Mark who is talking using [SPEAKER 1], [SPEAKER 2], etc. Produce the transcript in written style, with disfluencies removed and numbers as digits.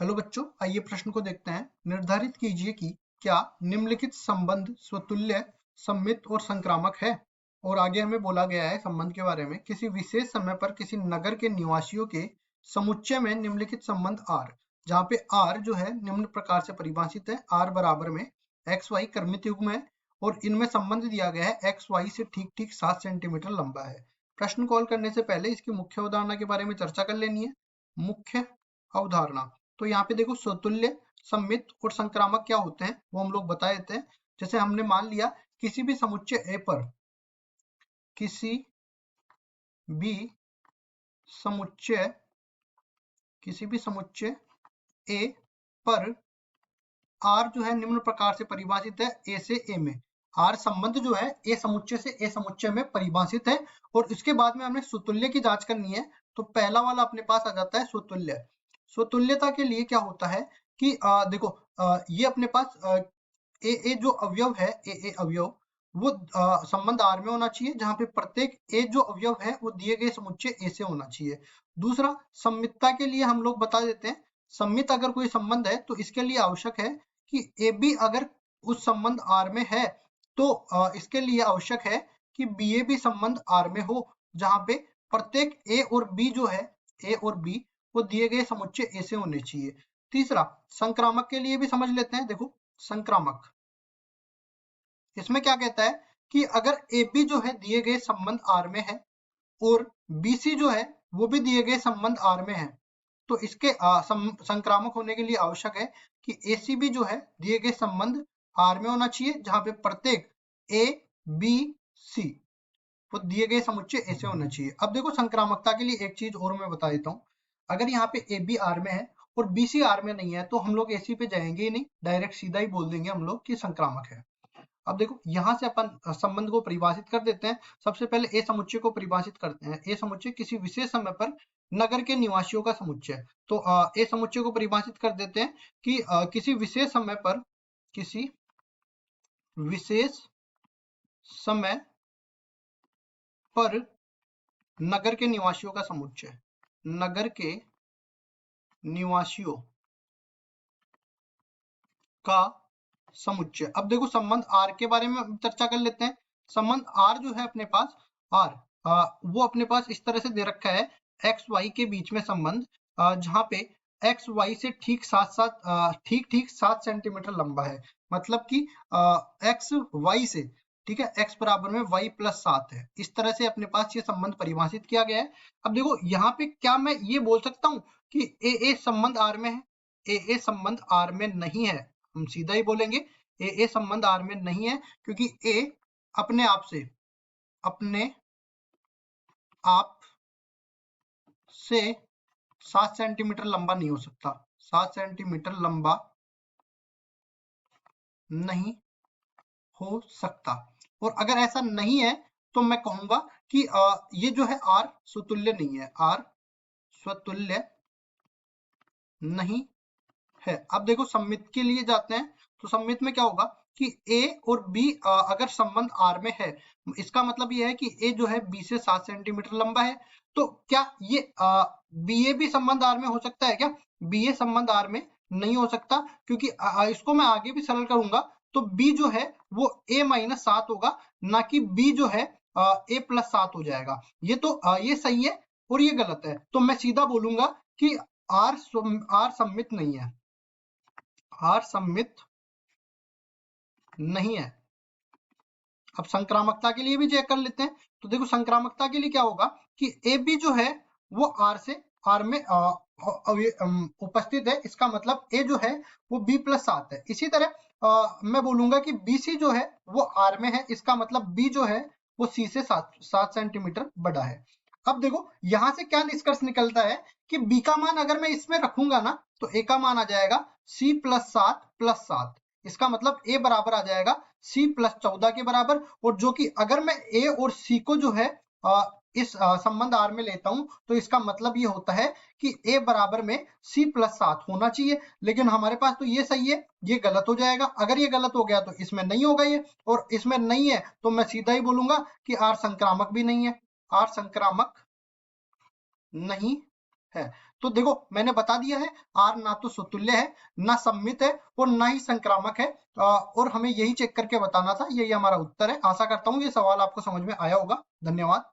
[SPEAKER 1] Hello बच्चों, आइए प्रश्न को देखते हैं। निर्धारित कीजिए कि क्या निम्नलिखित संबंध स्वतुल्य, सममित और संक्रामक है। और आगे हमें बोला गया है संबंध के बारे में, किसी विशेष समय पर किसी नगर के निवासियों के समुच्चय में निम्नलिखित संबंध आर, जहाँ पे आर जो है निम्न प्रकार से परिभाषित है। आर बराबर में एक्स वाई क्रमित युग्म है और इनमें संबंध दिया गया है एक्स वाई से ठीक ठीक 7 सेंटीमीटर लंबा है। प्रश्न कॉल करने से पहले इसकी मुख्य अवधारणा के बारे में चर्चा कर लेनी है। मुख्य अवधारणा, तो यहाँ पे देखो स्वतुल्य, सममित और संक्रामक क्या होते हैं वो हम लोग बता देते हैं। जैसे हमने मान लिया किसी भी समुच्चय ए पर, किसी भी समुच्चय ए पर आर जो है निम्न प्रकार से परिभाषित है ए से ए में। आर संबंध जो है ए समुच्चय से ए समुच्चय में परिभाषित है और इसके बाद में हमें स्वतुल्य की जांच करनी है। तो पहला वाला अपने पास आ जाता है स्वतुल्य। स्वतुल्यता के लिए क्या होता है कि देखो ये अपने पास ए जो अवयव है, ए अवयव वो संबंध आर में होना चाहिए, जहां पे प्रत्येक ए जो अवयव है वो दिए गए समुच्चय ए से होना चाहिए। दूसरा, सममितता के लिए हम लोग बता देते हैं, सममित अगर कोई संबंध है तो इसके लिए आवश्यक है कि ए बी अगर उस संबंध आर में है तो इसके लिए आवश्यक है कि बी ए भी संबंध आर में हो, जहां पे प्रत्येक ए और बी जो है, ए और बी वो दिए गए समुच्चय ए से होने चाहिए। तीसरा, संक्रामक के लिए भी समझ लेते हैं। देखो संक्रामक, इसमें क्या कहता है कि अगर ए बी जो है दिए गए संबंध आर में है और बी सी जो है वो भी दिए गए संबंध आर में है, तो इसके संक्रामक होने के लिए आवश्यक है कि ए सी बी जो है दिए गए संबंध आर में होना चाहिए, जहां पे प्रत्येक ए बी सी वो दिए गए समुच्चय ए से होना चाहिए। अब देखो संक्रामकता के लिए एक चीज और मैं बता देता हूँ। अगर यहाँ पे ए बी आर में है और बी सी आर में नहीं है तो हम लोग ए सी पे जाएंगे ही नहीं, डायरेक्ट सीधा ही बोल देंगे हम लोग कि संक्रामक है। अब देखो यहाँ से अपन संबंध को परिभाषित कर देते हैं। सबसे पहले ए समुच्चय को परिभाषित करते हैं। ए समुच्चय किसी विशेष समय पर नगर के निवासियों का समुच्चय। तो ए समुच्चय को परिभाषित कर देते हैं कि किसी विशेष समय पर नगर के निवासियों का समुच्चय, नगर के निवासियों का समुच्चय। अब देखो संबंध आर के बारे में चर्चा कर लेते हैं। संबंध आर जो है अपने पास, आर वो अपने पास इस तरह से दे रखा है, एक्स वाई के बीच में संबंध, जहां पे एक्स वाई से ठीक ठीक 7 सेंटीमीटर लंबा है। मतलब कि एक्स वाई से, ठीक है, एक्स बराबर में वाई प्लस 7 है। इस तरह से अपने पास ये संबंध परिभाषित किया गया है। अब देखो यहाँ पे क्या मैं ये बोल सकता हूँ कि ए संबंध आर में है? ए संबंध आर में नहीं है। हम सीधा ही बोलेंगे ए संबंध आर में नहीं है, क्योंकि ए अपने आप से 7 सेंटीमीटर लंबा नहीं हो सकता, 7 सेंटीमीटर लंबा नहीं हो सकता। और अगर ऐसा नहीं है तो मैं कहूंगा कि ये जो है आर स्वतुल्य नहीं है, आर स्वतुल्य नहीं है। अब देखो सममित के लिए जाते हैं। तो सममित में क्या होगा कि ए और बी अगर संबंध आर में है, इसका मतलब ये है कि ए जो है बी से 7 सेंटीमीटर लंबा है। तो क्या ये बी ए भी संबंध आर में हो सकता है क्या? बी ए संबंध आर में नहीं हो सकता, क्योंकि इसको मैं आगे भी सरल करूंगा तो बी जो है वो ए माइनस 7 होगा, ना कि बी जो है ए प्लस 7 हो जाएगा। ये तो ये सही है और ये गलत है। तो मैं सीधा बोलूंगा कि आर सममित नहीं है, आर सममित नहीं है। अब संक्रामकता के लिए भी चेक कर लेते हैं। तो देखो संक्रामकता के लिए क्या होगा कि ए बी जो है वो आर में उपस्थित है, इसका मतलब ए जो है वो बी प्लस 7 है। इसी तरह मैं बोलूंगा कि बी सी जो है वो आर में है, इसका मतलब बी जो है वो सी से 7 सेंटीमीटर बड़ा है। अब देखो यहां से क्या निष्कर्ष निकलता है कि बी का मान अगर मैं इसमें रखूंगा ना तो ए का मान आ जाएगा सी प्लस 7, इसका मतलब ए बराबर आ जाएगा सी प्लस 14 के बराबर। और जो कि अगर मैं ए और सी को जो है इस संबंध आर में लेता हूं तो इसका मतलब ये होता है कि ए बराबर में सी प्लस 7 होना चाहिए। लेकिन हमारे पास तो ये सही है, ये गलत हो जाएगा। अगर ये गलत हो गया तो इसमें नहीं होगा ये, और इसमें नहीं है तो मैं सीधा ही बोलूंगा कि आर संक्रामक भी नहीं है, आर संक्रामक नहीं है। तो देखो मैंने बता दिया है, आर ना तो सुतुल्य है, ना सममित है और ना ही संक्रामक है। और हमें यही चेक करके बताना था। यही हमारा उत्तर है। आशा करता हूँ ये सवाल आपको समझ में आया होगा। धन्यवाद।